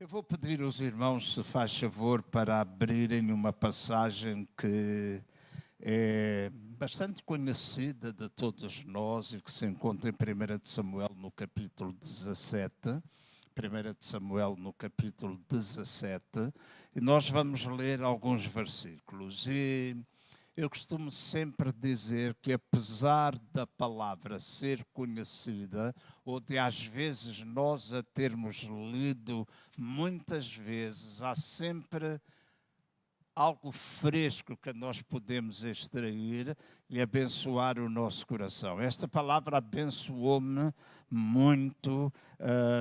Eu vou pedir aos irmãos, se faz favor, para abrirem uma passagem que é bastante conhecida de todos nós e que se encontra em 1 de Samuel, no capítulo 17. 1 de Samuel, no capítulo 17. E nós vamos ler alguns versículos. E eu costumo sempre dizer que, apesar da palavra ser conhecida, ou de às vezes nós a termos lido muitas vezes, há sempre algo fresco que nós podemos extrair e abençoar o nosso coração. Esta palavra abençoou-me muito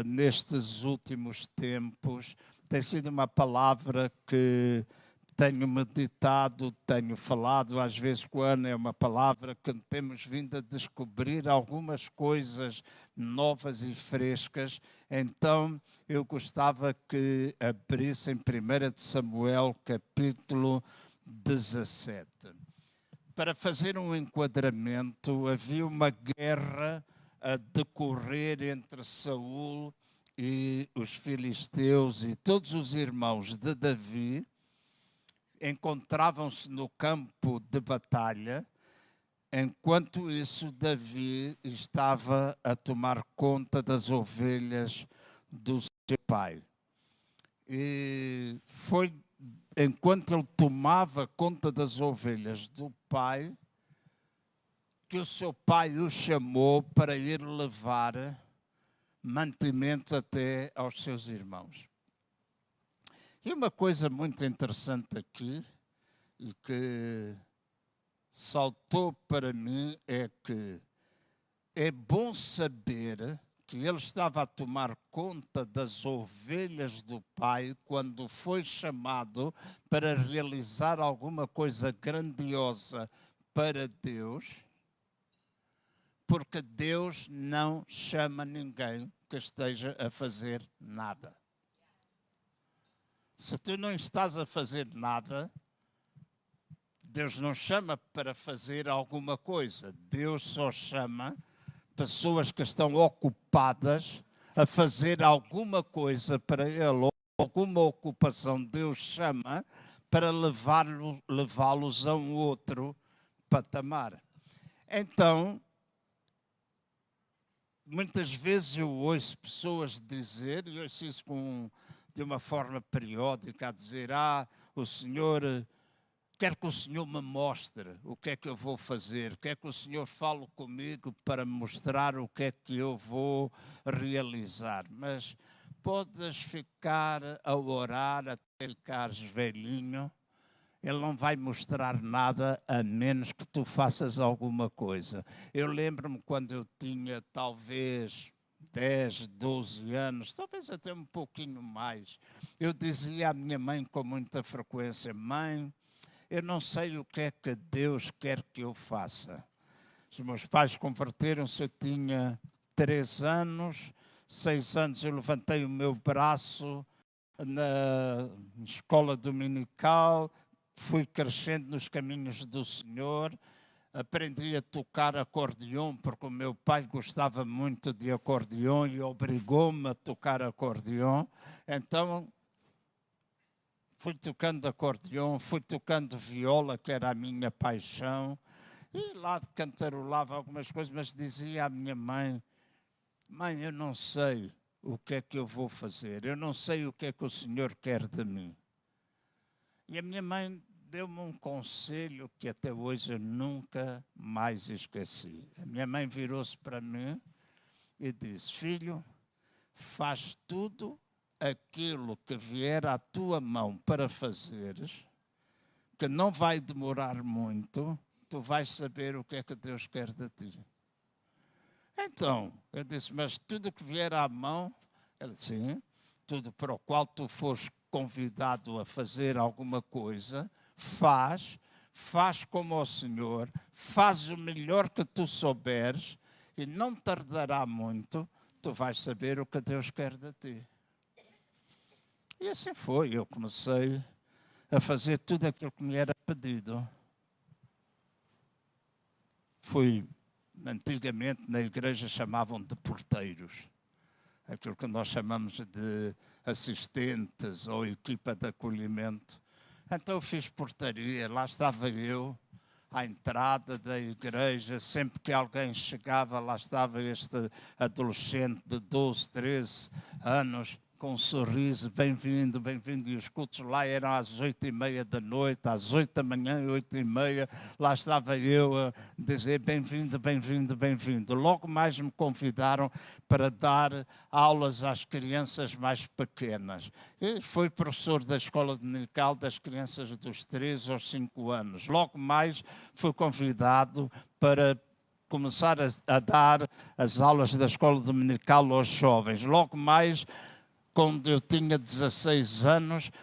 nestes últimos tempos. Tem sido uma palavra que tenho meditado, tenho falado, às vezes com a Ana, é uma palavra que temos vindo a descobrir algumas coisas novas e frescas. Então, eu gostava que abrissem 1 de Samuel, capítulo 17. Para fazer um enquadramento, havia uma guerra a decorrer entre Saul e os filisteus, e todos os irmãos de Davi encontravam-se no campo de batalha. Enquanto isso, Davi estava a tomar conta das ovelhas do seu pai. E foi enquanto ele tomava conta das ovelhas do pai que o seu pai o chamou para ir levar mantimento até aos seus irmãos. E uma coisa muito interessante aqui, e que saltou para mim, é que é bom saber que ele estava a tomar conta das ovelhas do pai quando foi chamado para realizar alguma coisa grandiosa para Deus, porque Deus não chama ninguém que esteja a fazer nada. Se tu não estás a fazer nada, Deus não chama para fazer alguma coisa. Deus só chama pessoas que estão ocupadas a fazer alguma coisa para Ele, ou alguma ocupação. Deus chama para levá-los a um outro patamar. Então, muitas vezes eu ouço pessoas dizer, e ouço isso de uma forma periódica, a dizer: o Senhor, quero que o Senhor me mostre o que é que eu vou fazer, quero que o Senhor fale comigo para me mostrar o que é que eu vou realizar. Mas podes ficar a orar até ficares velhinho, Ele não vai mostrar nada a menos que tu faças alguma coisa. Eu lembro-me quando eu tinha talvez 10, 12 anos, talvez até um pouquinho mais, eu dizia à minha mãe com muita frequência: mãe, eu não sei o que é que Deus quer que eu faça. Os meus pais converteram-se, eu tinha 3 anos, 6 anos eu levantei o meu braço na escola dominical, fui crescendo nos caminhos do Senhor, aprendi a tocar acordeão, porque o meu pai gostava muito de acordeão e obrigou-me a tocar acordeão. Então, fui tocando acordeão, fui tocando viola, que era a minha paixão, e lá cantarolava algumas coisas, mas dizia à minha mãe: mãe, eu não sei o que é que eu vou fazer, eu não sei o que é que o Senhor quer de mim. E a minha mãe deu-me um conselho que até hoje eu nunca mais esqueci. A minha mãe virou-se para mim e disse: filho, faz tudo aquilo que vier à tua mão para fazeres, que não vai demorar muito, tu vais saber o que é que Deus quer de ti. Então, eu disse: mas tudo que vier à mão? Ele disse: sim, tudo para o qual tu fores convidado a fazer alguma coisa, faz como ao Senhor, faz o melhor que tu souberes e não tardará muito, tu vais saber o que Deus quer de ti. E assim foi, eu comecei a fazer tudo aquilo que me era pedido. Antigamente na igreja chamavam de porteiros. aquilo que nós chamamos de assistentes ou equipa de acolhimento. Então eu fiz portaria, lá estava eu, à entrada da igreja, sempre que alguém chegava, lá estava este adolescente de 12, 13 anos, com um sorriso, bem-vindo, bem-vindo. E os cultos lá eram às 8h30 da noite, às 8 da manhã, 8h30, lá estava eu a dizer bem-vindo, bem-vindo, bem-vindo. Logo mais me convidaram para dar aulas às crianças mais pequenas. E fui professor da escola dominical das crianças dos 3 aos 5 anos. Logo mais fui convidado para começar a dar as aulas da escola dominical aos jovens. Logo mais, quando eu tinha 16 anos,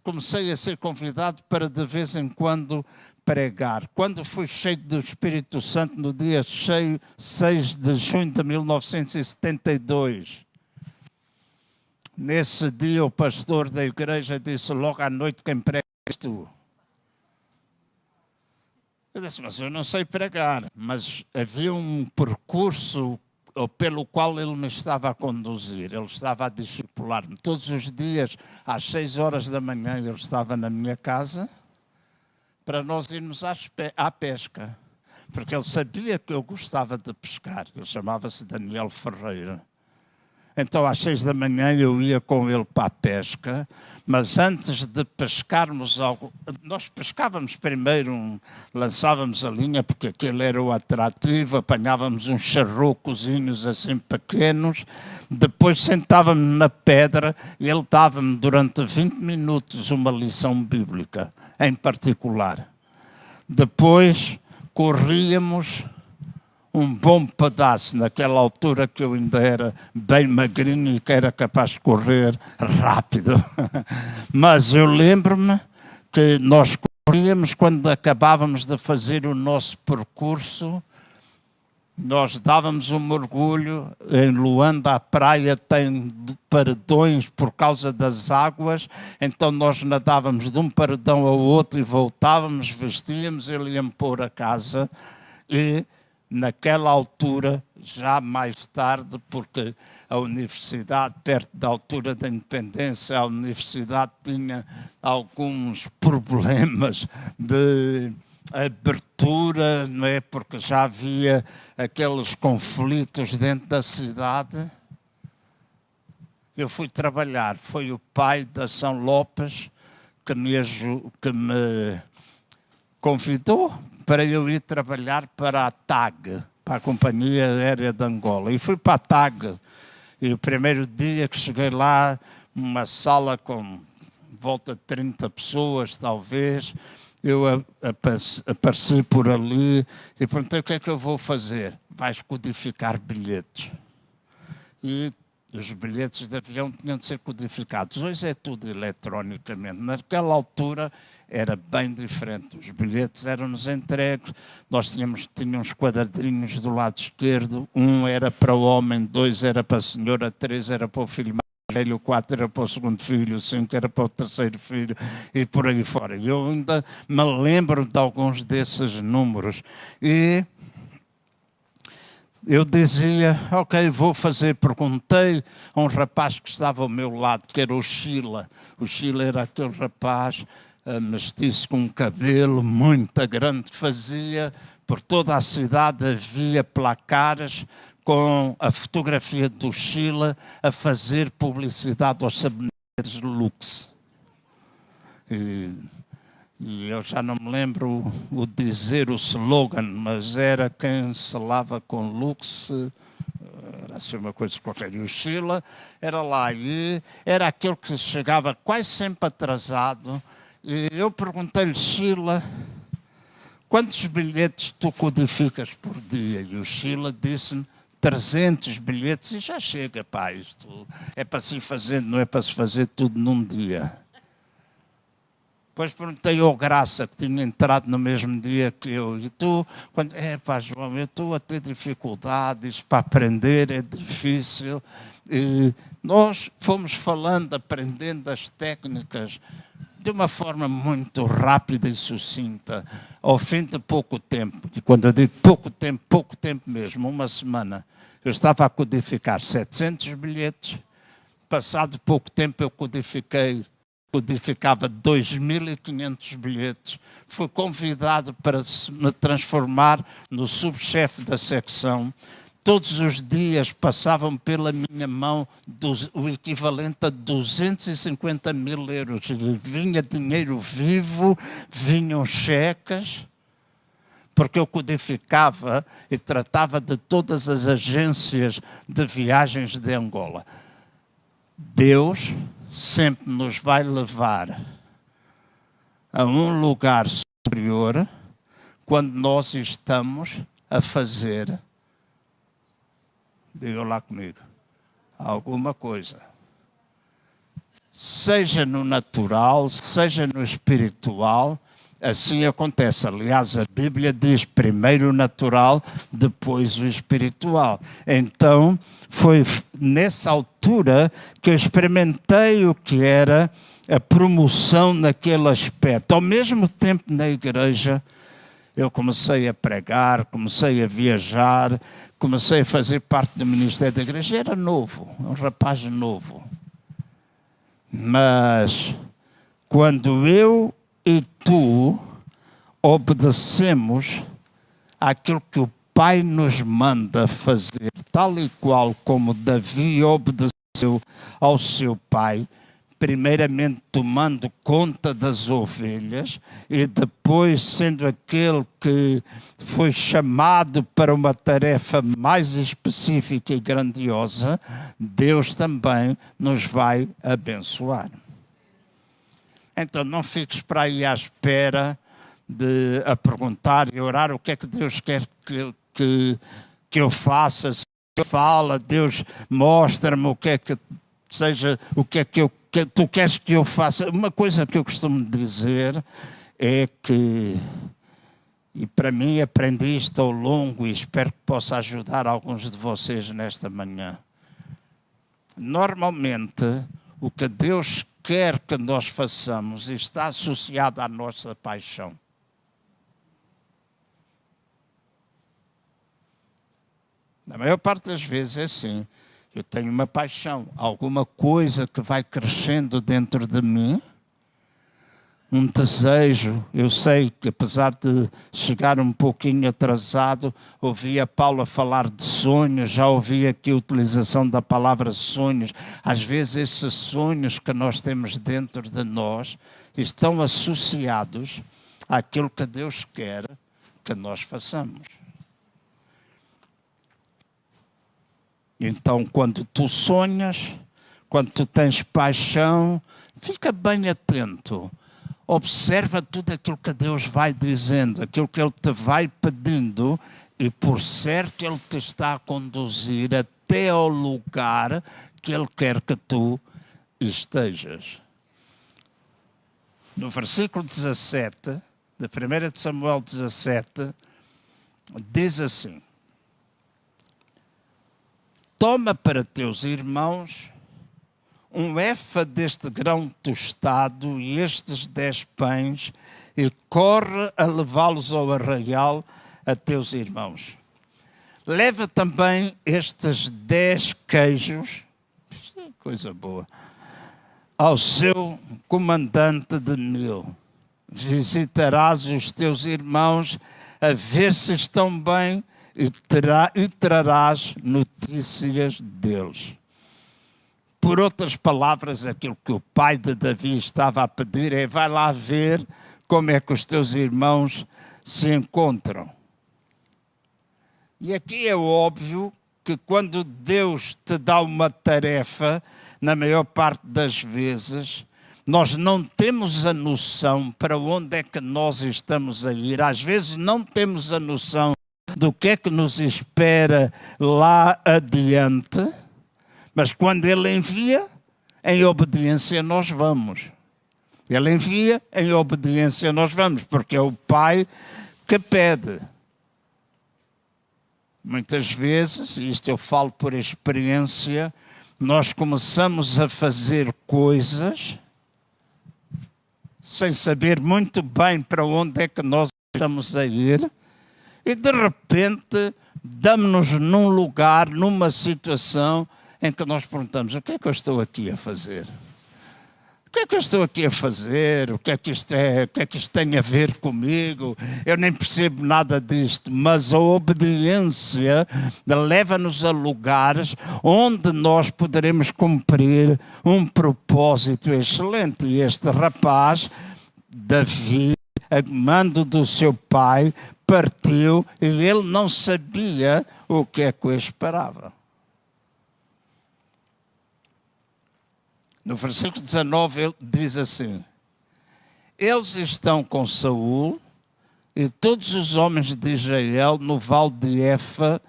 comecei a ser convidado para de vez em quando pregar. Quando fui cheio do Espírito Santo, no dia 6 de junho de 1972, nesse dia o pastor da igreja disse logo à noite: quem prega és tu? Eu disse: mas eu não sei pregar. Mas havia um percurso pelo qual ele me estava a conduzir. Ele estava a discipular-me. Todos os dias, às 6 horas da manhã, ele estava na minha casa para nós irmos à pesca. Porque ele sabia que eu gostava de pescar. Ele chamava-se Daniel Ferreira. Então, às 6 da manhã, eu ia com ele para a pesca, mas antes de pescarmos algo, nós pescávamos primeiro, lançávamos a linha, porque aquele era o atrativo, apanhávamos uns charrocozinhos assim pequenos, depois sentávamos na pedra e ele dava-me durante 20 minutos uma lição bíblica, em particular. Depois, corríamos um bom pedaço, naquela altura que eu ainda era bem magrinho e que era capaz de correr rápido. Mas eu lembro-me que nós corríamos quando acabávamos de fazer o nosso percurso, nós dávamos um mergulho. Em Luanda a praia tem paredões por causa das águas, então nós nadávamos de um paredão ao outro e voltávamos, vestíamos, ele ia-me pôr a casa e naquela altura, já mais tarde, porque a universidade, perto da altura da independência, a universidade tinha alguns problemas de abertura, não é? Porque já havia aqueles conflitos dentro da cidade. Eu fui trabalhar, foi o pai da São Lopes que me convidou para eu ir trabalhar para a TAG, para a Companhia Aérea de Angola. E fui para a TAG, e o primeiro dia que cheguei lá, uma sala com volta de 30 pessoas, talvez, eu apareci por ali e perguntei: o que é que eu vou fazer? Vais codificar bilhetes. E os bilhetes de avião tinham de ser codificados. Hoje é tudo eletronicamente. Naquela altura era bem diferente. Os bilhetes eram-nos entregues, nós tínhamos uns quadradinhos do lado esquerdo, 1 era para o homem, 2 era para a senhora, 3 era para o filho mais velho, 4 era para o segundo filho, 5 era para o terceiro filho e por aí fora. Eu ainda me lembro de alguns desses números. E eu dizia: ok, vou fazer. Perguntei a um rapaz que estava ao meu lado, que era o Sheila. O Sheila era aquele rapaz mestiço com um cabelo muito grande, que fazia por toda a cidade, havia placares com a fotografia do Sheila a fazer publicidade aos sabonetes Lux. E eu já não me lembro o dizer o slogan, mas era quem se lava com Lux, era assim uma coisa qualquer. E o Sheila era lá, e era aquele que chegava quase sempre atrasado. E eu perguntei-lhe: Sheila, quantos bilhetes tu codificas por dia? E o Sheila disse-me: 300 bilhetes. E já chega, pá, isto é para se ir fazendo, não é para se fazer tudo num dia. Depois perguntei ao Graça, que tinha entrado no mesmo dia que eu: e tu? Pá, João, eu estou a ter dificuldades para aprender, é difícil. E nós fomos falando, aprendendo as técnicas de uma forma muito rápida e sucinta, ao fim de pouco tempo, e quando eu digo pouco tempo mesmo, uma semana, eu estava a codificar 700 bilhetes, passado pouco tempo eu codificava 2.500 bilhetes, fui convidado para me transformar no subchefe da secção. Todos os dias passavam pela minha mão o equivalente a 250 mil euros. Vinha dinheiro vivo, vinham cheques, porque eu codificava e tratava de todas as agências de viagens de Angola. Deus sempre nos vai levar a um lugar superior quando nós estamos a fazer, digam lá comigo, alguma coisa. Seja no natural, seja no espiritual, assim acontece. Aliás, a Bíblia diz primeiro o natural, depois o espiritual. Então, foi nessa altura que eu experimentei o que era a promoção naquele aspecto. Ao mesmo tempo, na igreja, eu comecei a pregar, comecei a viajar, comecei a fazer parte do ministério da igreja. Era novo, um rapaz novo. Mas, quando eu e tu obedecemos àquilo que o Pai nos manda fazer, tal e qual como Davi obedeceu ao seu pai, primeiramente tomando conta das ovelhas e depois sendo aquele que foi chamado para uma tarefa mais específica e grandiosa, Deus também nos vai abençoar. Então não fiques para aí à espera a perguntar e orar o que é que Deus quer que eu faça. Se eu falo, Deus mostra-me o que é que seja, o que é que tu queres que eu faça. Uma coisa que eu costumo dizer é que, e para mim aprendi isto ao longo e espero que possa ajudar alguns de vocês nesta manhã. Normalmente, o que Deus quer que nós façamos está associado à nossa paixão. Na maior parte das vezes é assim. Eu tenho uma paixão, alguma coisa que vai crescendo dentro de mim, um desejo. Eu sei que, apesar de chegar um pouquinho atrasado, ouvi a Paula falar de sonhos, já ouvi aqui a utilização da palavra sonhos. Às vezes esses sonhos que nós temos dentro de nós estão associados àquilo que Deus quer que nós façamos. Então, quando tu sonhas, quando tu tens paixão, fica bem atento. Observa tudo aquilo que Deus vai dizendo, aquilo que Ele te vai pedindo, e por certo Ele te está a conduzir até ao lugar que Ele quer que tu estejas. No versículo 17, de 1 de Samuel 17, diz assim: toma para teus irmãos um efa deste grão tostado e estes 10 pães, e corre a levá-los ao arraial a teus irmãos. Leva também estes 10 queijos, coisa boa, ao seu comandante de 1000. Visitarás os teus irmãos a ver se estão bem e trarás notícias deles. Por outras palavras, aquilo que o pai de Davi estava a pedir é: vai lá ver como é que os teus irmãos se encontram. E aqui é óbvio que quando Deus te dá uma tarefa, na maior parte das vezes, nós não temos a noção para onde é que nós estamos a ir. Às vezes não temos a noção do que é que nos espera lá adiante, mas quando Ele envia, em obediência nós vamos. Ele envia, em obediência nós vamos, porque é o Pai que pede. Muitas vezes, e isto eu falo por experiência, nós começamos a fazer coisas sem saber muito bem para onde é que nós estamos a ir, e de repente damos-nos num lugar, numa situação em que nós perguntamos: o que é que eu estou aqui a fazer? O que é que eu estou aqui a fazer? O que é que isto é? O que é que isto tem a ver comigo? Eu nem percebo nada disto, mas a obediência leva-nos a lugares onde nós poderemos cumprir um propósito excelente. E este rapaz, Davi, a mando do seu pai, partiu e ele não sabia o que é que o esperava. No versículo 19 ele diz assim: eles estão com Saul e todos os homens de Israel no vale de Efa,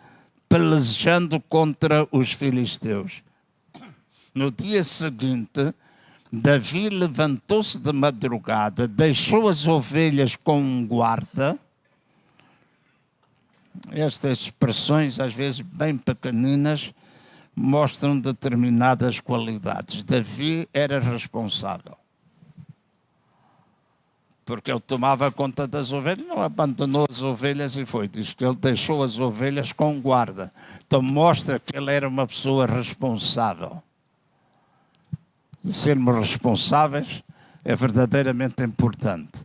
pelejando contra os filisteus. No dia seguinte, Davi levantou-se de madrugada, deixou as ovelhas com um guarda. Estas expressões, às vezes bem pequeninas, mostram determinadas qualidades. Davi era responsável, porque ele tomava conta das ovelhas, não abandonou as ovelhas e foi. Diz que ele deixou as ovelhas com guarda. Então mostra que ele era uma pessoa responsável. E sermos responsáveis é verdadeiramente importante.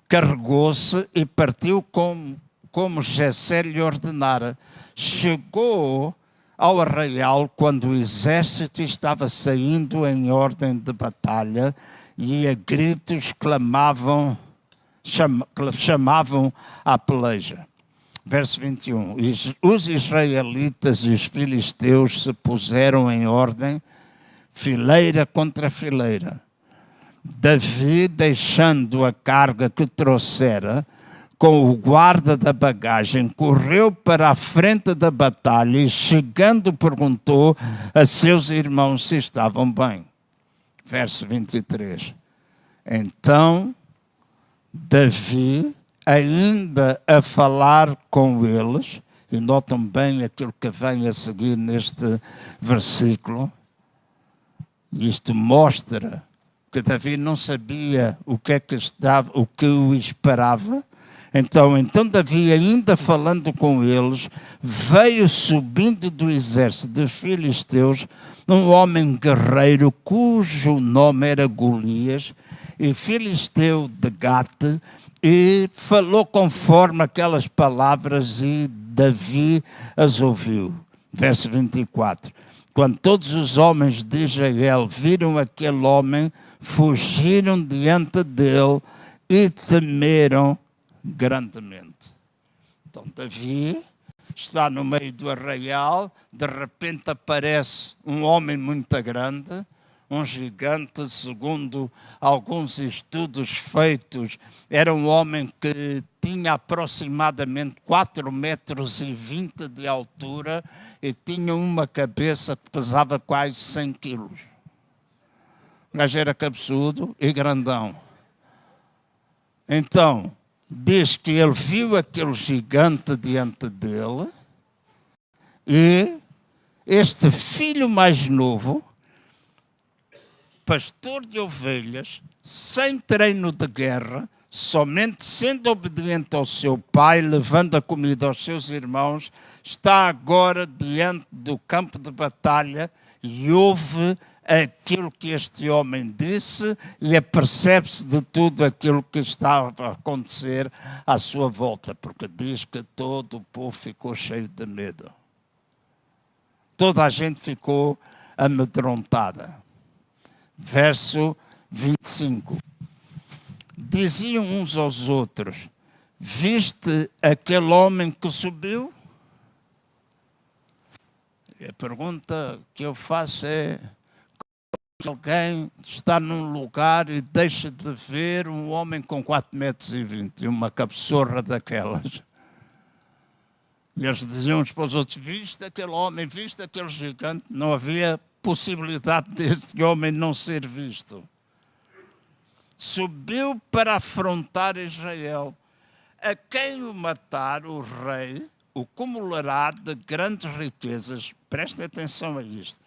Carregou-se e partiu como Jessé lhe ordenara. Chegou ao arraial quando o exército estava saindo em ordem de batalha e a gritos chamavam à peleja. Verso 21. Os israelitas e os filisteus se puseram em ordem, fileira contra fileira. Davi, deixando a carga que trouxera, com o guarda da bagagem, correu para a frente da batalha e, chegando, perguntou a seus irmãos se estavam bem. Verso 23. Então, Davi, ainda a falar com eles, e notam bem aquilo que vem a seguir neste versículo, isto mostra que Davi não sabia o que é que estava, o que o esperava. Então Davi, ainda falando com eles, veio subindo do exército dos filisteus um homem guerreiro cujo nome era Golias, e filisteu de Gate, e falou conforme aquelas palavras e Davi as ouviu. Verso 24. Quando todos os homens de Israel viram aquele homem, fugiram diante dele e temeram grandemente. Então Davi está no meio do arraial, de repente aparece um homem muito grande, um gigante, segundo alguns estudos feitos, era um homem que tinha aproximadamente 4,20 metros de altura e tinha uma cabeça que pesava quase 100 quilos. O gajo era cabeçudo e grandão. Então, diz que ele viu aquele gigante diante dele e este filho mais novo, pastor de ovelhas, sem treino de guerra, somente sendo obediente ao seu pai, levando a comida aos seus irmãos, está agora diante do campo de batalha e ouve aquilo que este homem disse e apercebe-se de tudo aquilo que estava a acontecer à sua volta, porque diz que todo o povo ficou cheio de medo. Toda a gente ficou amedrontada. Verso 25. Diziam uns aos outros: viste aquele homem que subiu? E a pergunta que eu faço é: alguém está num lugar e deixa de ver um homem com 4,20 metros e uma cabeçorra daquelas? E eles diziam uns para os outros: viste aquele homem, viste aquele gigante? Não havia possibilidade deste homem não ser visto. Subiu para afrontar Israel. A quem o matar, o rei o cumulará de grandes riquezas. Preste atenção a isto.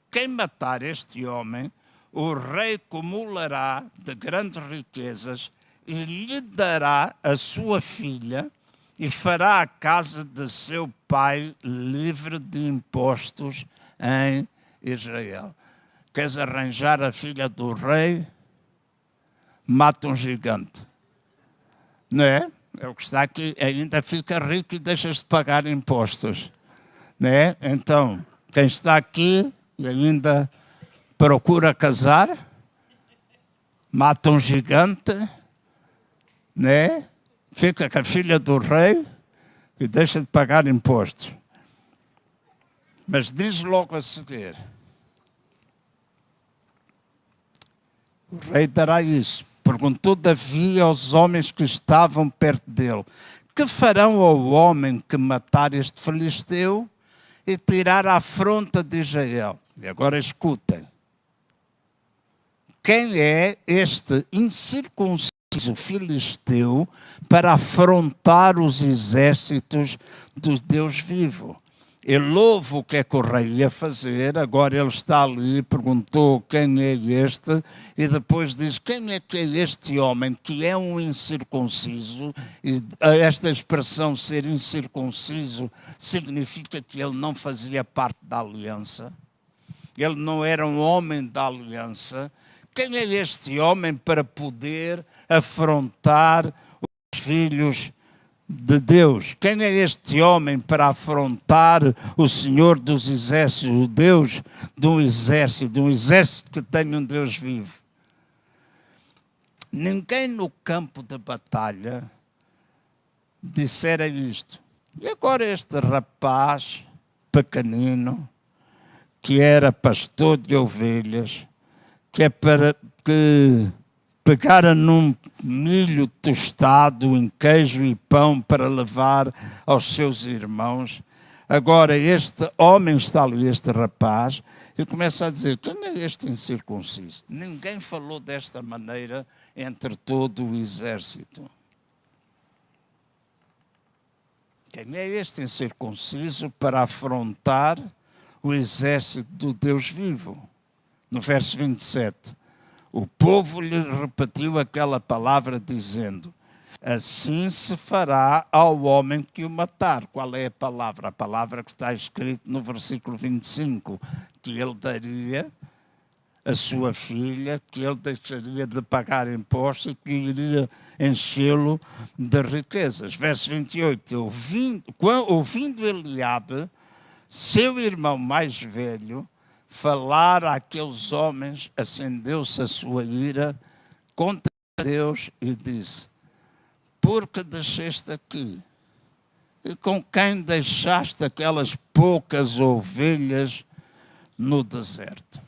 Quem matar este homem, o rei acumulará de grandes riquezas e lhe dará a sua filha e fará a casa de seu pai livre de impostos em Israel. Queres arranjar a filha do rei? Mata um gigante. Não é? É o que está aqui. Ainda fica rico e deixas de pagar impostos. Não é? Então, quem está aqui e ainda procura casar, mata um gigante, né? Fica com a filha do rei e deixa de pagar impostos. Mas diz logo a seguir: o rei dará isso. Perguntou Davi aos homens que estavam perto dele: que farão ao homem que matar este filisteu e tirar a afronta de Israel? E agora escutem. Quem é este incircunciso filisteu para afrontar os exércitos do Deus vivo? Ele ouve o que é que o rei ia fazer, agora ele está ali, perguntou quem é este, e depois diz, quem é que é este homem que é um incircunciso? E esta expressão ser incircunciso significa que ele não fazia parte da aliança, ele não era um homem da aliança. Quem é este homem para poder afrontar os filhos de Deus? Quem é este homem para afrontar o Senhor dos exércitos, o Deus de um exército que tem um Deus vivo? Ninguém no campo de batalha dissera isto. E agora este rapaz pequenino, que era pastor de ovelhas, que é para que pegara num milho tostado em queijo e pão para levar aos seus irmãos. Agora este homem está ali, este rapaz, e começa a dizer, quem é este incircunciso? Ninguém falou desta maneira entre todo o exército. Quem é este incircunciso para afrontar o exército do Deus vivo? No verso 27, o povo lhe repetiu aquela palavra dizendo, assim se fará ao homem que o matar. Qual é a palavra? A palavra que está escrita no versículo 25, que ele daria a sua filha, que ele deixaria de pagar impostos e que iria enchê-lo de riquezas. Verso 28, ouvindo Eliabe, seu irmão mais velho, falar àqueles homens, acendeu-se a sua ira contra Deus e disse, por que desceste aqui? E com quem deixaste aquelas poucas ovelhas no deserto?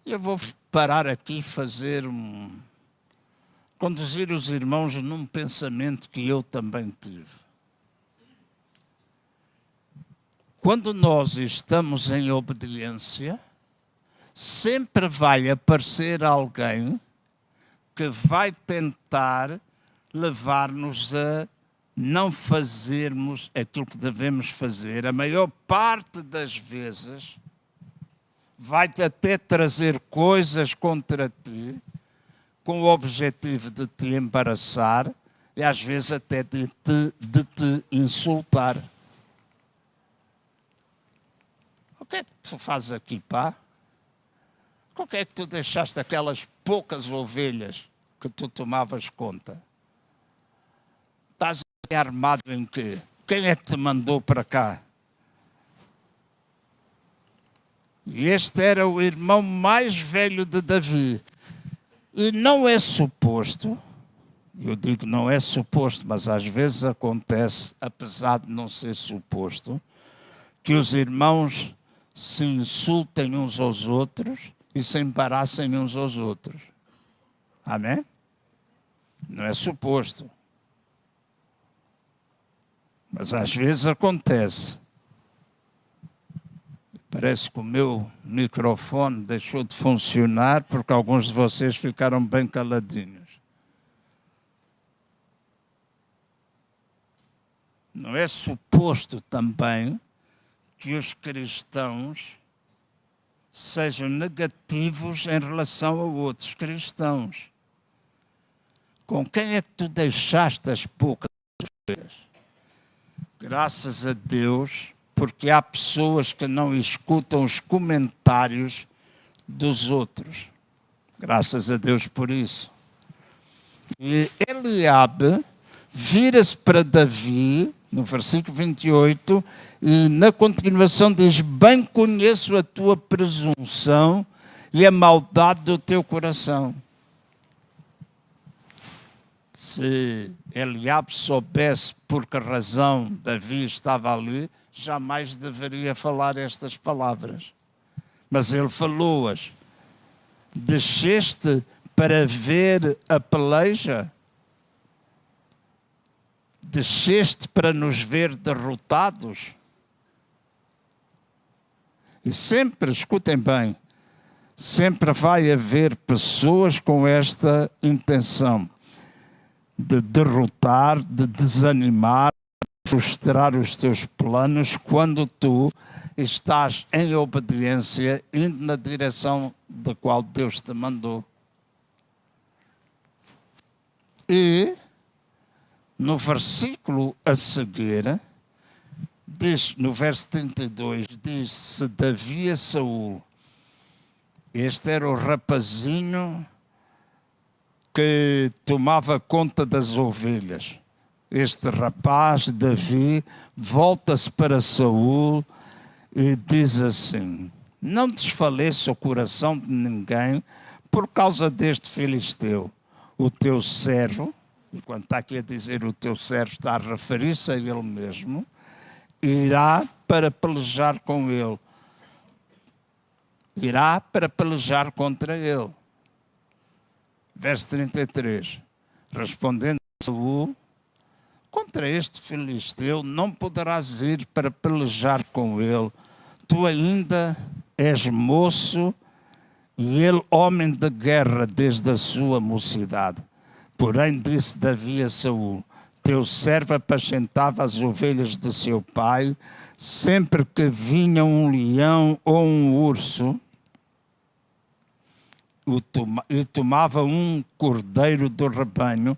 Eu vou parar aqui e conduzir os irmãos num pensamento que eu também tive. Quando nós estamos em obediência, sempre vai aparecer alguém que vai tentar levar-nos a não fazermos aquilo que devemos fazer. A maior parte das vezes vai-te até trazer coisas contra ti, com o objetivo de te embaraçar e às vezes até de te insultar. O que é que tu fazes aqui, pá? Por que é que tu deixaste aquelas poucas ovelhas que tu tomavas conta? Estás armado em quê? Quem é que te mandou para cá? E este era o irmão mais velho de Davi. E não é suposto, eu digo não é suposto, mas às vezes acontece, apesar de não ser suposto, que os irmãos se insultem uns aos outros e se embaraçem uns aos outros. Amém? Não é suposto. Mas às vezes acontece. Parece que o meu microfone deixou de funcionar porque alguns de vocês ficaram bem caladinhos. Não é suposto também que os cristãos sejam negativos em relação a outros cristãos. Com quem é que tu deixaste as poucas vezes? Graças a Deus, porque há pessoas que não escutam os comentários dos outros. Graças a Deus por isso. E Eliabe vira-se para Davi, no versículo 28, e na continuação diz: bem conheço a tua presunção e a maldade do teu coração. Se Eliabe soubesse por que razão Davi estava ali, jamais deveria falar estas palavras. Mas ele falou-as. Desceste para ver a peleja? Desceste para nos ver derrotados? E sempre, escutem bem, sempre vai haver pessoas com esta intenção de derrotar, de desanimar, de frustrar os teus planos quando tu estás em obediência, indo na direção da qual Deus te mandou. E no versículo a seguir, diz, no verso 32, diz-se Davi a Saul. Este era o rapazinho que tomava conta das ovelhas. Este rapaz, Davi, volta-se para Saul e diz assim: não desfaleça o coração de ninguém por causa deste filisteu. O teu servo, e quando está aqui a dizer o teu servo, está a referir-se a ele mesmo, irá para pelejar com ele. Irá para pelejar contra ele. Verso 33. Respondendo Saul: contra este filisteu não poderás ir para pelejar com ele. Tu ainda és moço e ele homem de guerra desde a sua mocidade. Porém disse Davi a Saul: teu servo apacentava as ovelhas de seu pai. Sempre que vinha um leão ou um urso, e tomava um cordeiro do rebanho,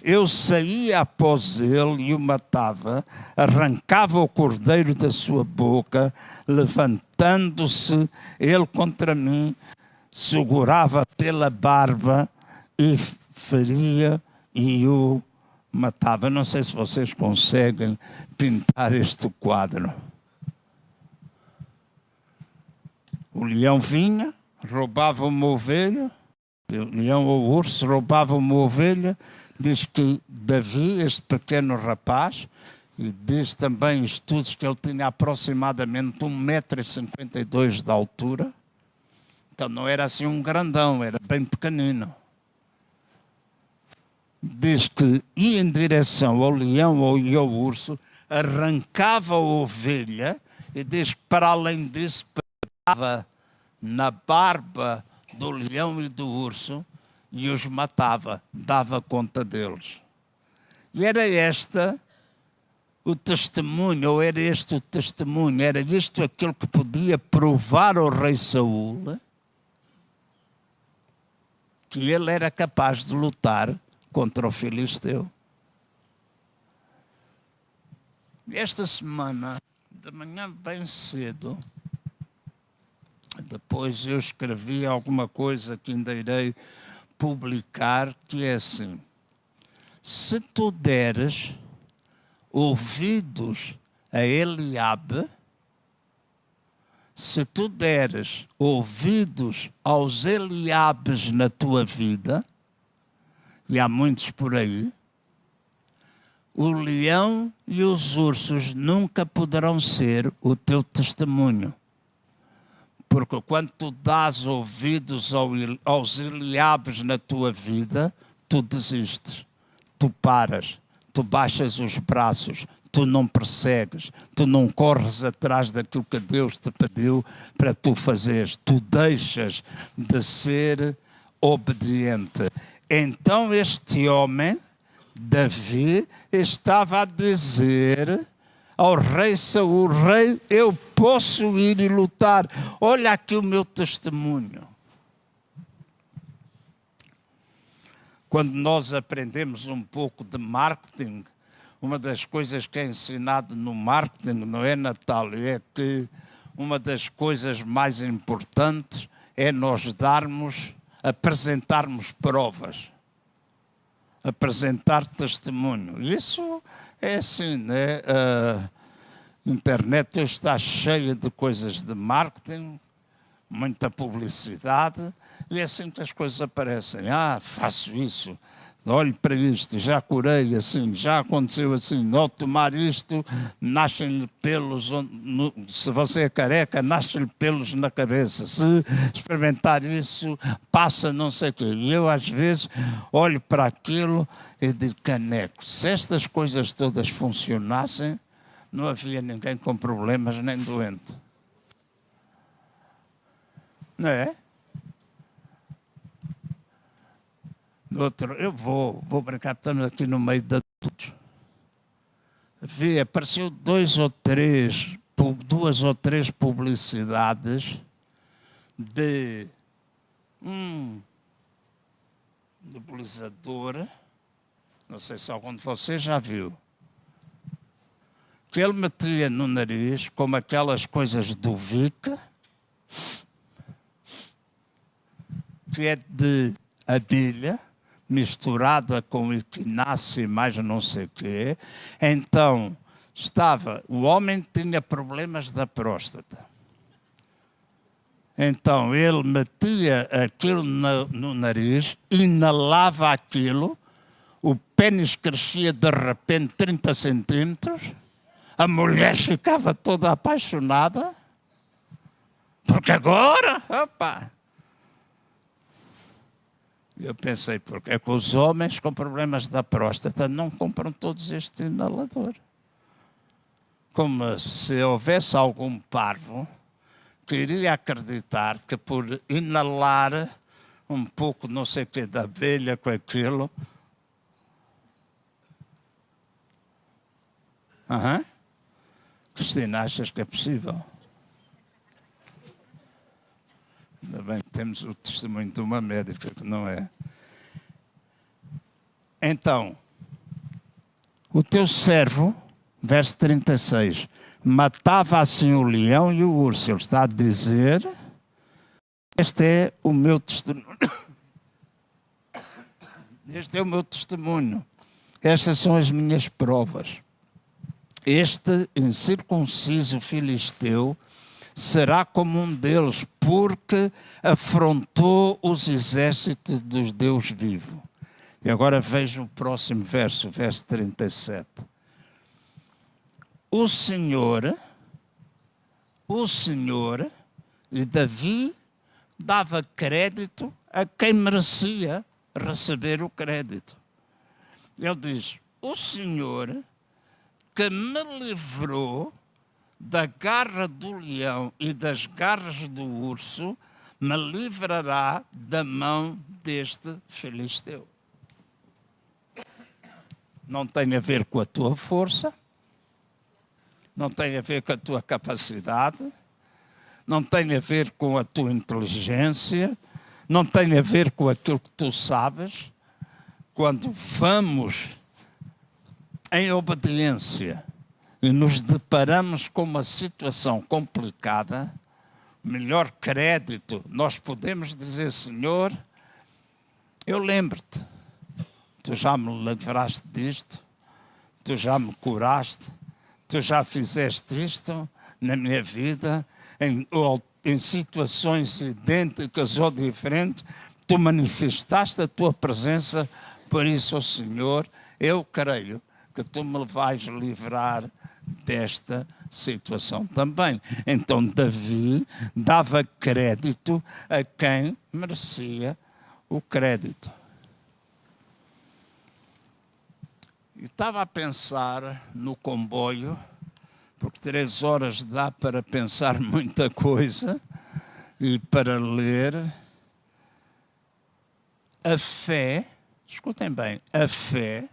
eu saía após ele e o matava, arrancava o cordeiro da sua boca, levantando-se ele contra mim, segurava pela barba e feria e o matava. Não sei se vocês conseguem pintar este quadro. O leão vinha, roubava uma ovelha, o leão ou o urso roubava uma ovelha. Diz que Davi, este pequeno rapaz, e diz também estudos que ele tinha aproximadamente 1,52 m de altura, então não era assim um grandão, era bem pequenino. Diz que ia em direção ao leão ou ao urso, arrancava a ovelha, e diz que para além disso pegava na barba do leão e do urso e os matava, dava conta deles. E era esta o testemunho, ou era este o testemunho, era isto aquilo que podia provar ao rei Saul que ele era capaz de lutar contra o filisteu. Esta semana, de manhã bem cedo, depois eu escrevi alguma coisa que ainda irei publicar, que é assim: se tu deres ouvidos a Eliabe, se tu deres ouvidos aos Eliabes na tua vida, e há muitos por aí, o leão e os ursos nunca poderão ser o teu testemunho. Porque quando tu dás ouvidos aos Eliabes na tua vida, tu desistes, tu paras, tu baixas os braços, tu não persegues, tu não corres atrás daquilo que Deus te pediu para tu fazeres, tu deixas de ser obediente. Então este homem, Davi, estava a dizer ao rei Saul: rei, eu posso ir e lutar. Olha aqui o meu testemunho. Quando nós aprendemos um pouco de marketing, uma das coisas que é ensinado no marketing, não é, Natália? É que uma das coisas mais importantes é nós apresentarmos provas, apresentar testemunho. Isso é assim, né? A internet hoje está cheia de coisas de marketing, muita publicidade, e é assim que as coisas aparecem. Faço isso, olhe para isto, já curei assim, já aconteceu assim, ao tomar isto, nascem-lhe pelos, se você é careca, nascem-lhe pelos na cabeça, se experimentar isso, passa não sei o quê. E eu às vezes olho para aquilo e digo: caneco, se estas coisas todas funcionassem, não havia ninguém com problemas nem doente. Não é? Eu vou brincar, estamos aqui no meio de adultos. Apareceu duas ou três publicidades de um nebulizador, não sei se algum de vocês já viu, que ele metia no nariz, como aquelas coisas do Vic, que é de abelha, misturada com equinácea e mais não sei o quê. Então, o homem tinha problemas da próstata. Então, ele metia aquilo no nariz, inalava aquilo, o pênis crescia de repente 30 centímetros, a mulher ficava toda apaixonada, porque agora, opa! Eu pensei, porque é que os homens com problemas da próstata não compram todos este inalador? Como se houvesse algum parvo que iria acreditar que por inalar um pouco, não sei o que, da abelha com aquilo. Cristina, achas que é possível? Ainda bem que temos o testemunho de uma médica, que não é. Então, o teu servo, verso 36, matava assim o leão e o urso. Ele está a dizer: este é o meu testemunho. Este é o meu testemunho. Estas são as minhas provas. Este incircunciso filisteu será como um deles, porque afrontou os exércitos dos Deus vivo. E agora veja o próximo verso, verso 37. O Senhor, e Davi dava crédito a quem merecia receber o crédito. Ele diz: o Senhor que me livrou da garra do leão e das garras do urso, me livrará da mão deste filisteu. Não tem a ver com a tua força, não tem a ver com a tua capacidade, não tem a ver com a tua inteligência, não tem a ver com aquilo que tu sabes. Quando vamos em obediência e nos deparamos com uma situação complicada, melhor crédito, nós podemos dizer: Senhor, eu lembro-te, tu já me livraste disto, tu já me curaste, tu já fizeste isto na minha vida, em situações idênticas ou diferentes, tu manifestaste a tua presença, por isso, oh Senhor, eu creio que tu me vais livrar desta situação também. Então Davi dava crédito a quem merecia o crédito. Eu estava a pensar no comboio, porque 3 horas dá para pensar muita coisa e para ler. A fé, escutem bem, a fé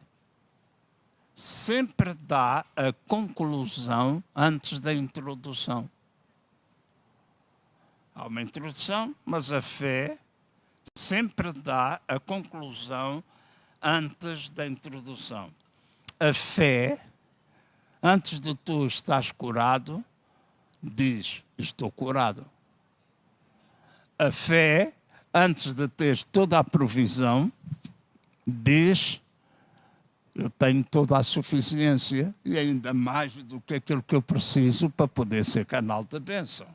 sempre dá a conclusão antes da introdução. Há uma introdução, mas a fé sempre dá a conclusão antes da introdução. A fé, antes de tu estás curado, diz, estou curado. A fé, antes de teres toda a provisão, diz, eu tenho toda a suficiência e ainda mais do que aquilo que eu preciso para poder ser canal da bênção.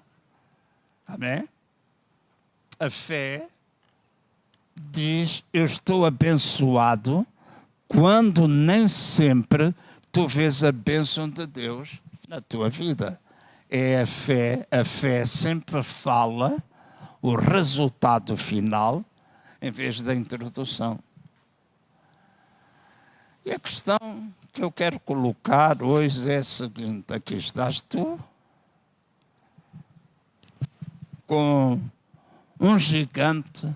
Amém? A fé diz, eu estou abençoado, quando nem sempre tu vês a bênção de Deus na tua vida. É a fé sempre fala o resultado final em vez da introdução. E a questão que eu quero colocar hoje é a seguinte: aqui estás tu com um gigante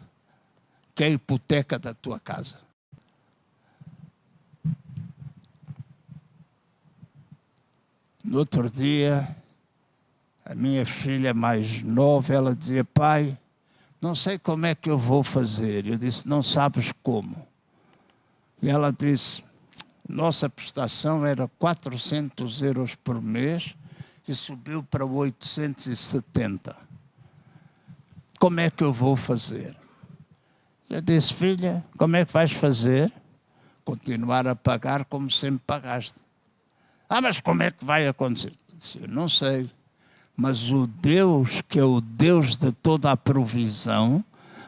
que é a hipoteca da tua casa. No outro dia, a minha filha mais nova, ela dizia, pai, não sei como é que eu vou fazer. Eu disse, não sabes como. E ela disse, nossa prestação era 400 euros por mês e subiu para 870. Como é que eu vou fazer? Eu disse, filha, como é que vais fazer? Continuar a pagar como sempre pagaste. Ah, mas como é que vai acontecer? Eu disse, eu não sei. Mas o Deus, que é o Deus de toda a provisão,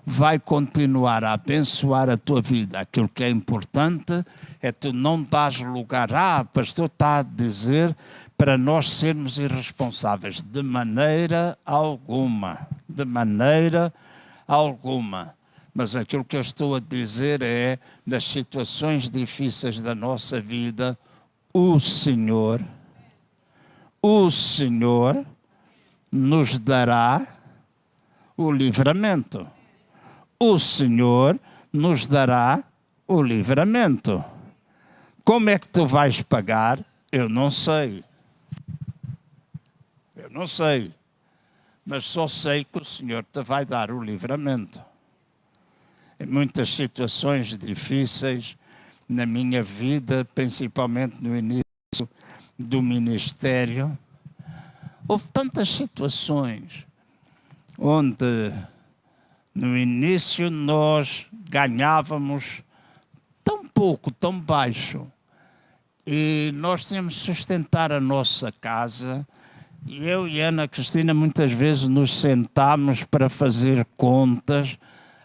vai continuar a abençoar a tua vida. Aquilo que é importante é tu não dás lugar. Ah, pastor está a dizer para nós sermos irresponsáveis. De maneira alguma. De maneira alguma. Mas aquilo que eu estou a dizer é, das situações difíceis da nossa vida, o Senhor nos dará o livramento. O Senhor nos dará o livramento. Como é que tu vais pagar? Eu não sei. Eu não sei. Mas só sei que o Senhor te vai dar o livramento. Em muitas situações difíceis na minha vida, principalmente no início do ministério, houve tantas situações onde no início nós ganhávamos tão pouco, tão baixo, e nós tínhamos de sustentar a nossa casa. E eu e Ana Cristina muitas vezes nos sentámos para fazer contas,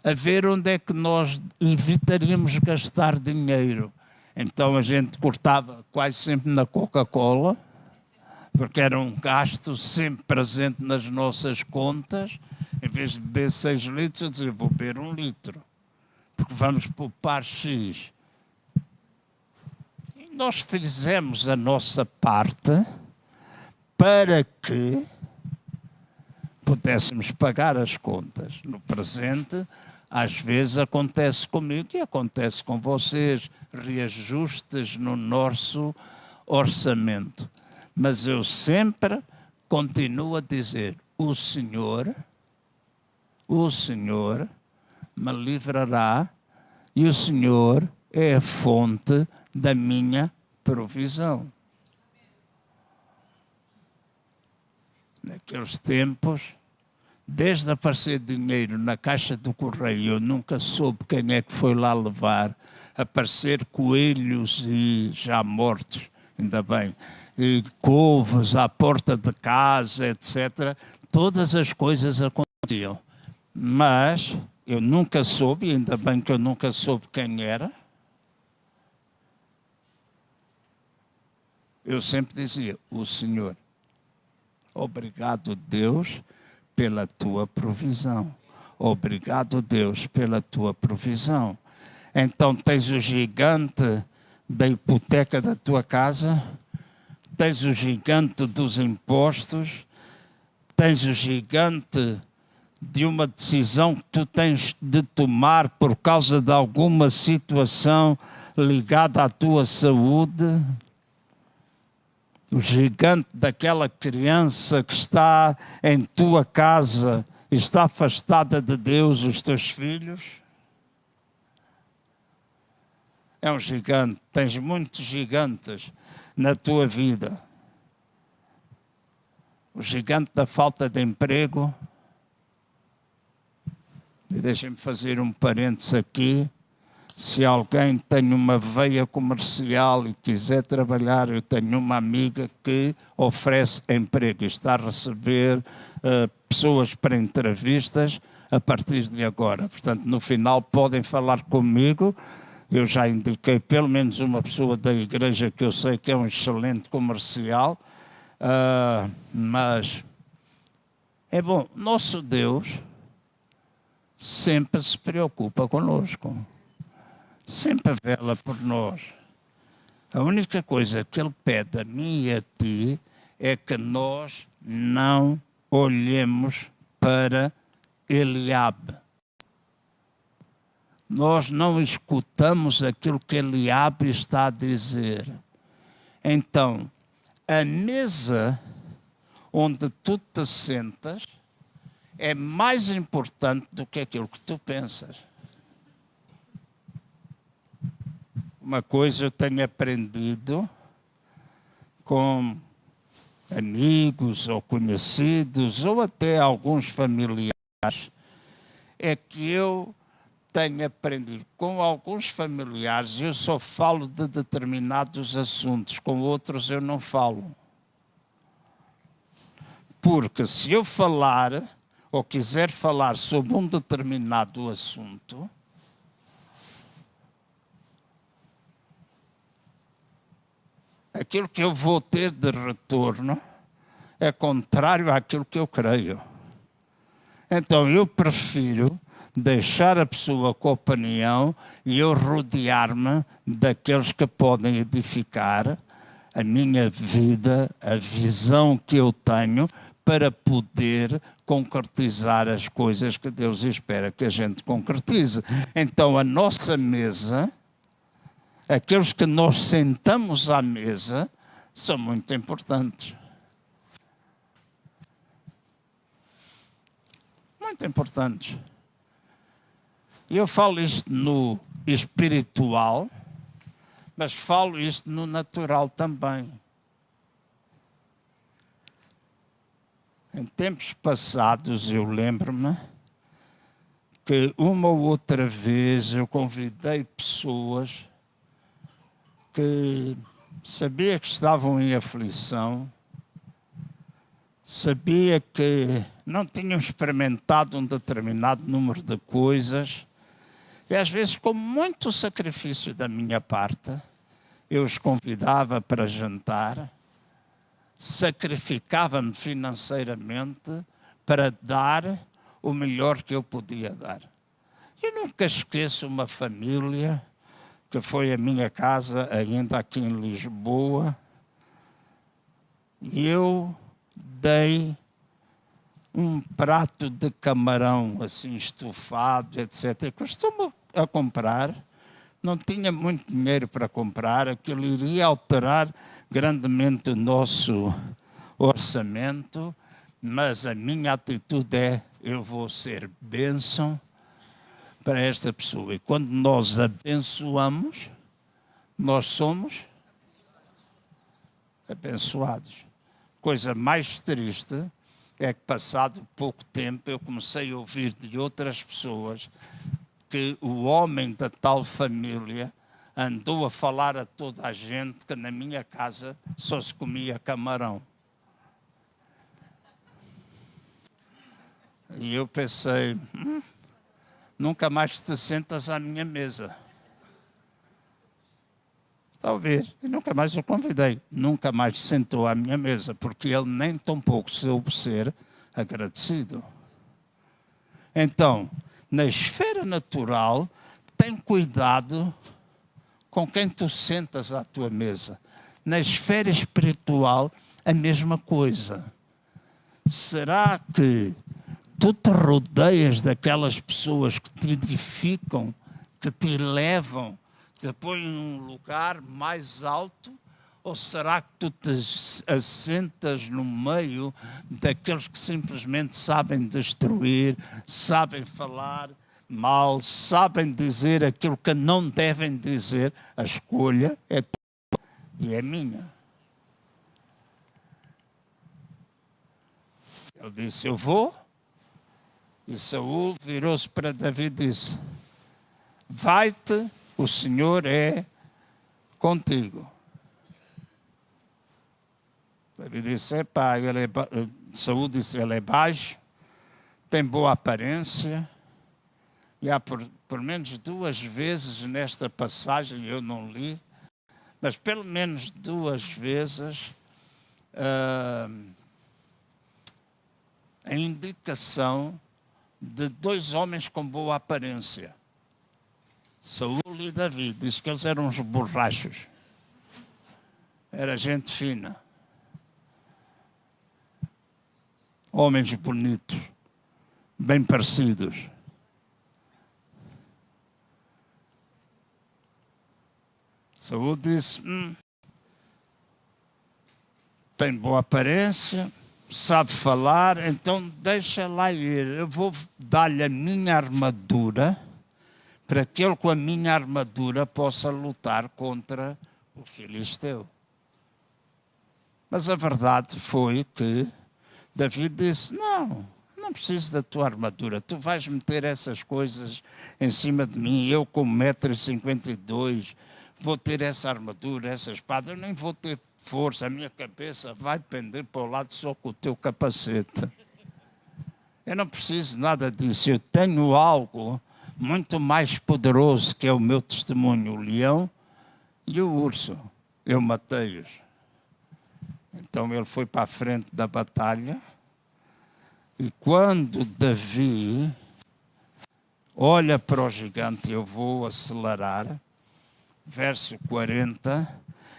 a ver onde é que nós evitaríamos gastar dinheiro. Então a gente cortava quase sempre na Coca-Cola, porque era um gasto sempre presente nas nossas contas. Em vez de beber 6 litros, eu dizia, vou beber 1 litro, porque vamos poupar X. E nós fizemos a nossa parte para que pudéssemos pagar as contas. No presente, às vezes acontece comigo e acontece com vocês, reajustes no nosso orçamento. Mas eu sempre continuo a dizer, o Senhor me livrará e o Senhor é a fonte da minha provisão. Naqueles tempos, desde aparecer dinheiro na caixa do correio, eu nunca soube quem é que foi lá levar, aparecer coelhos e já mortos, ainda bem, e couves à porta de casa, etc. Todas as coisas aconteciam. Mas eu nunca soube, ainda bem que eu nunca soube quem era. Eu sempre dizia, o Senhor. Obrigado, Deus, pela tua provisão. Obrigado, Deus, pela tua provisão. Então tens o gigante da hipoteca da tua casa, tens o gigante dos impostos, tens o gigante de uma decisão que tu tens de tomar por causa de alguma situação ligado à tua saúde, o gigante daquela criança que está em tua casa e está afastada de Deus, os teus filhos. É um gigante, tens muitos gigantes na tua vida. O gigante da falta de emprego. E deixem-me fazer um parênteses aqui. Se alguém tem uma veia comercial e quiser trabalhar, eu tenho uma amiga que oferece emprego e está a receber pessoas para entrevistas a partir de agora. Portanto, no final podem falar comigo. Eu já indiquei pelo menos uma pessoa da igreja que eu sei que é um excelente comercial. Mas é bom, nosso Deus sempre se preocupa conosco. Sempre vela por nós. A única coisa que Ele pede a mim e a ti é que nós não olhemos para Eliabe. Nós não escutamos aquilo que Eliabe está a dizer. Então, a mesa onde tu te sentas é mais importante do que aquilo que tu pensas. Uma coisa eu tenho aprendido com amigos ou conhecidos ou até alguns familiares, é que eu tenho aprendido com alguns familiares, eu só falo de determinados assuntos, com outros eu não falo. Porque se eu falar ou quiser falar sobre um determinado assunto, aquilo que eu vou ter de retorno é contrário àquilo que eu creio. Então eu prefiro deixar a pessoa com a opinião e eu rodear-me daqueles que podem edificar a minha vida, a visão que eu tenho, para poder concretizar as coisas que Deus espera que a gente concretize. Então a nossa mesa, aqueles que nós sentamos à mesa, são muito importantes. Muito importantes. E eu falo isto no espiritual, mas falo isto no natural também. Em tempos passados, eu lembro-me que uma ou outra vez eu convidei pessoas que sabia que estavam em aflição, sabia que não tinham experimentado um determinado número de coisas, e às vezes, com muito sacrifício da minha parte, eu os convidava para jantar, sacrificava-me financeiramente para dar o melhor que eu podia dar. Eu nunca esqueço uma família que foi à minha casa, ainda aqui em Lisboa, e eu dei um prato de camarão, assim, estufado, etc. Eu costumo a comprar, não tinha muito dinheiro para comprar, aquilo iria alterar grandemente o nosso orçamento, mas a minha atitude é, eu vou ser bênção para esta pessoa. E quando nós abençoamos, nós somos abençoados. Coisa mais triste é que, passado pouco tempo, eu comecei a ouvir de outras pessoas que o homem da tal família andou a falar a toda a gente que na minha casa só se comia camarão. E eu pensei, nunca mais te sentas à minha mesa. Está a ver? E nunca mais o convidei. Nunca mais se sentou à minha mesa, porque ele nem tão pouco soube ser agradecido. Então, na esfera natural, tem cuidado com quem tu sentas à tua mesa. Na esfera espiritual, a mesma coisa. Será que tu te rodeias daquelas pessoas que te edificam, que te elevam, te põe num lugar mais alto? Ou será que tu te assentas no meio daqueles que simplesmente sabem destruir, sabem falar mal, sabem dizer aquilo que não devem dizer? A escolha é tua e é minha. Ele disse, eu vou. E Saul virou-se para Davi e disse, vai-te, o Senhor é contigo. Davi disse, Saul disse, ele é baixo, tem boa aparência, e há por menos 2 vezes nesta passagem, eu não li, mas pelo menos 2 vezes, a indicação de 2 homens com boa aparência. Saul e Davi, diz que eles eram uns borrachos. Era gente fina. Homens bonitos, bem parecidos. Saul disse, tem boa aparência, sabe falar, então deixa lá ir. Eu vou dar-lhe a minha armadura para que ele com a minha armadura possa lutar contra o filisteu. Mas a verdade foi que Davi disse, não preciso da tua armadura, tu vais meter essas coisas em cima de mim, eu com 1,52 m, vou ter essa armadura, essa espada, eu nem vou ter força, a minha cabeça vai pender para o lado só com o teu capacete. Eu não preciso nada disso, eu tenho algo muito mais poderoso que é o meu testemunho, o leão e o urso. Eu matei-os. Então ele foi para a frente da batalha e quando Davi olha para o gigante, eu vou acelerar, verso 40,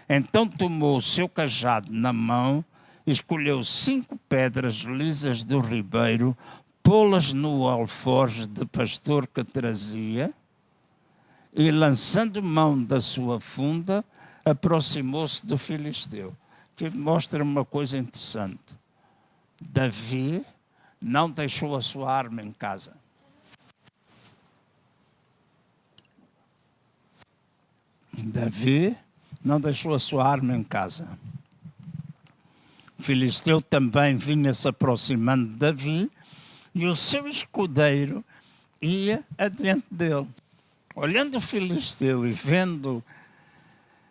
então tomou o seu cajado na mão, escolheu 5 pedras lisas do ribeiro, pô-las no alforje de pastor que trazia e, lançando mão da sua funda, aproximou-se do filisteu. Que mostra uma coisa interessante. Davi não deixou a sua arma em casa. Davi não deixou a sua arma em casa. O filisteu também vinha se aproximando de Davi e o seu escudeiro ia adiante dele. Olhando o filisteu e vendo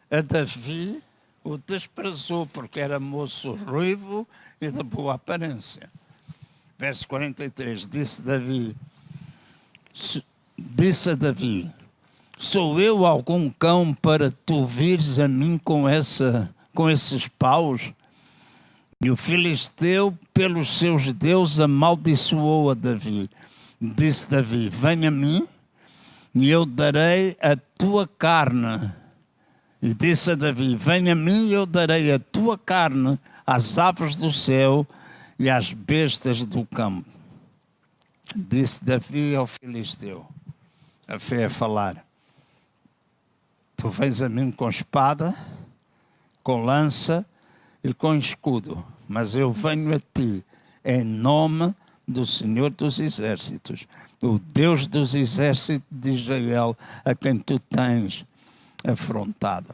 a Davi, o desprezou porque era moço ruivo e de boa aparência. Verso 43, disse a Davi, sou eu algum cão para tu vires a mim com esses paus? E o filisteu, pelos seus deuses, amaldiçoou a Davi. Disse Davi, venha a mim e eu darei a tua carne. E disse a Davi, venha a mim e eu darei a tua carne às aves do céu e às bestas do campo. Disse Davi ao filisteu, a fé a falar, tu vens a mim com espada, com lança e com escudo, mas eu venho a ti em nome do Senhor dos Exércitos, o Deus dos Exércitos de Israel, a quem tu tens afrontado.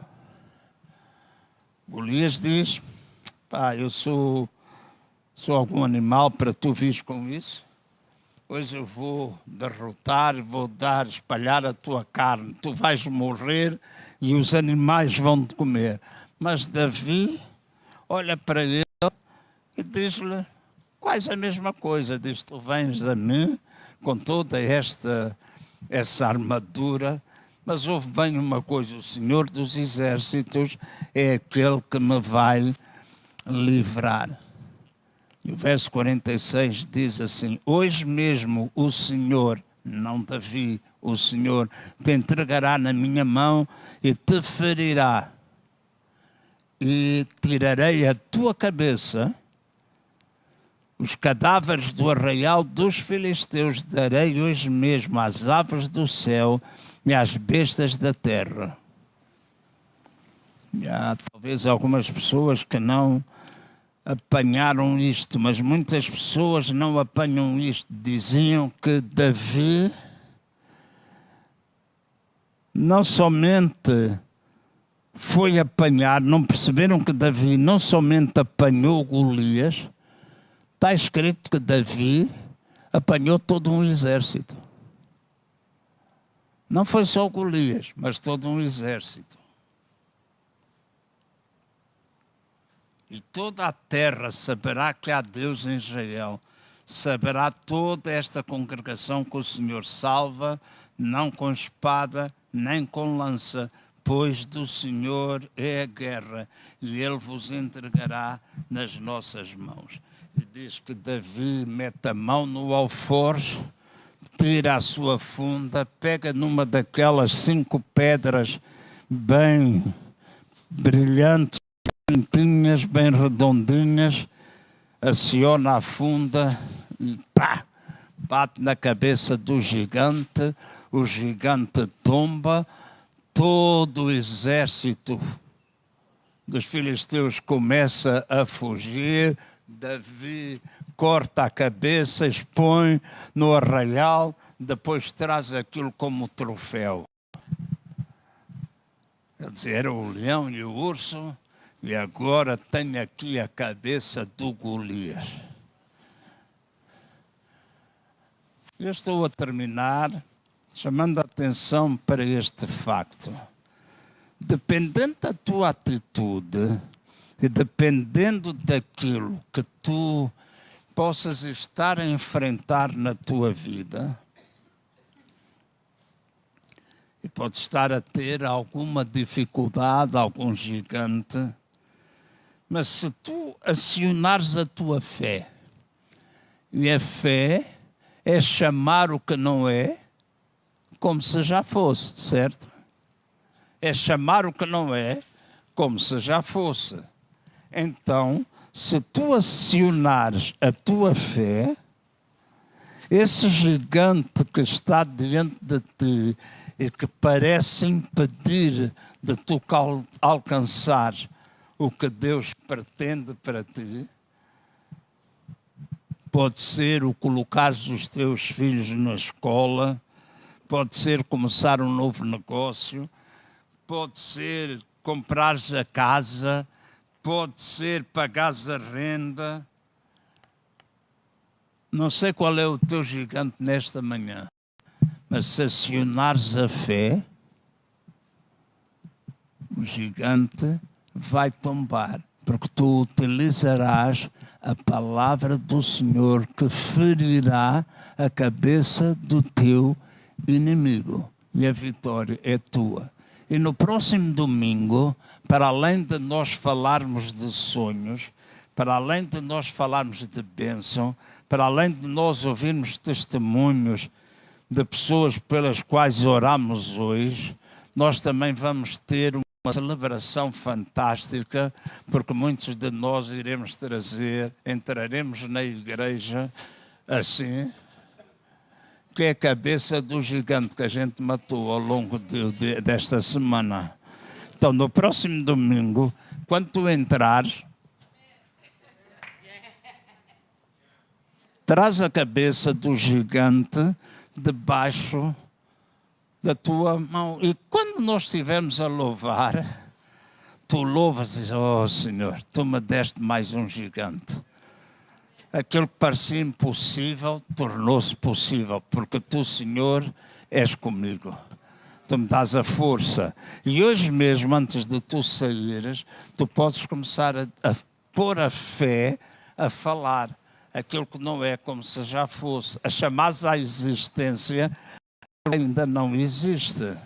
Golias diz, eu sou algum animal para tu vires com isso? Hoje eu vou derrotar, vou espalhar a tua carne, tu vais morrer e os animais vão te comer. Mas Davi olha para ele e diz-lhe quase a mesma coisa, diz, tu vens a mim com toda essa armadura, mas ouve bem uma coisa, o Senhor dos Exércitos é aquele que me vai livrar. E o verso 46 diz assim, hoje mesmo o Senhor, não Davi, o Senhor te entregará na minha mão e te ferirá. E tirarei a tua cabeça, os cadáveres do arraial dos filisteus darei hoje mesmo às aves do céu e às bestas da terra. Há talvez algumas pessoas que não apanharam isto, mas muitas pessoas não apanham isto. Diziam que Davi não somente foi apanhar, não perceberam que Davi não somente apanhou Golias, está escrito que Davi apanhou todo um exército. Não foi só Golias, mas todo um exército. E toda a terra saberá que há Deus em Israel. Saberá toda esta congregação que o Senhor salva, não com espada, nem com lança, pois do Senhor é a guerra, e Ele vos entregará nas nossas mãos. E diz que Davi mete a mão no alforje, tira a sua funda, pega numa daquelas 5 pedras bem brilhantes, limpinhas, bem redondinhas, aciona a funda e pá, bate na cabeça do gigante, o gigante tomba, todo o exército dos filisteus começa a fugir, Davi corta a cabeça, expõe no arraial, depois traz aquilo como troféu. Quer dizer, era o leão e o urso, e agora tenho aqui a cabeça do Golias. Eu estou a terminar chamando a atenção para este facto. Dependendo da tua atitude e dependendo daquilo que tu possas estar a enfrentar na tua vida, e podes estar a ter alguma dificuldade, algum gigante, mas se tu acionares a tua fé, e a fé é chamar o que não é como se já fosse, certo? É chamar o que não é como se já fosse. Então, se tu acionares a tua fé, esse gigante que está diante de ti e que parece impedir de tu alcançar o que Deus pretende para ti, pode ser o colocares os teus filhos na escola, pode ser começar um novo negócio, pode ser comprares a casa, pode ser pagares a renda. Não sei qual é o teu gigante nesta manhã, mas se acionares a fé, o gigante vai tombar, porque tu utilizarás a palavra do Senhor que ferirá a cabeça do teu inimigo, e a vitória é tua. E no próximo domingo, para além de nós falarmos de sonhos, para além de nós falarmos de bênção, para além de nós ouvirmos testemunhos de pessoas pelas quais oramos hoje, nós também vamos ter uma celebração fantástica, porque muitos de nós iremos entraremos na igreja assim, que é a cabeça do gigante que a gente matou ao longo desta semana. Então, no próximo domingo, quando tu entrares, traz a cabeça do gigante debaixo da tua mão. E quando nós estivermos a louvar, tu louvas e dizes: oh Senhor, tu me deste mais um gigante. Aquilo que parecia impossível tornou-se possível, porque tu, Senhor, és comigo. Tu me dás a força. E hoje mesmo, antes de tu saíres, tu podes começar a pôr a fé a falar aquilo que não é como se já fosse, a chamares à existência que ainda não existe.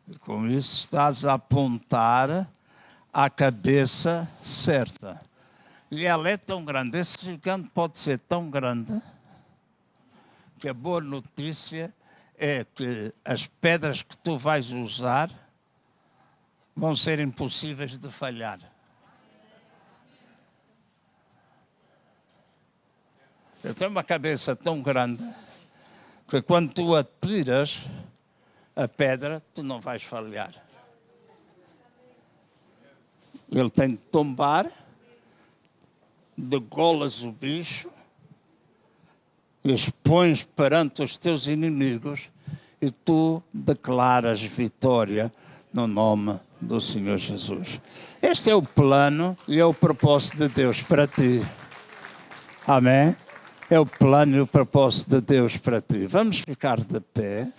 E com isso estás a apontar à cabeça certa. E ela é tão grande, esse gigante pode ser tão grande, que a boa notícia é que as pedras que tu vais usar vão ser impossíveis de falhar. Eu tenho uma cabeça tão grande que quando tu atiras, a pedra, tu não vais falhar. Ele tem de tombar, degolas o bicho, e expões perante os teus inimigos e tu declaras vitória no nome do Senhor Jesus. Este é o plano e é o propósito de Deus para ti. Amém? É o plano e o propósito de Deus para ti. Vamos ficar de pé.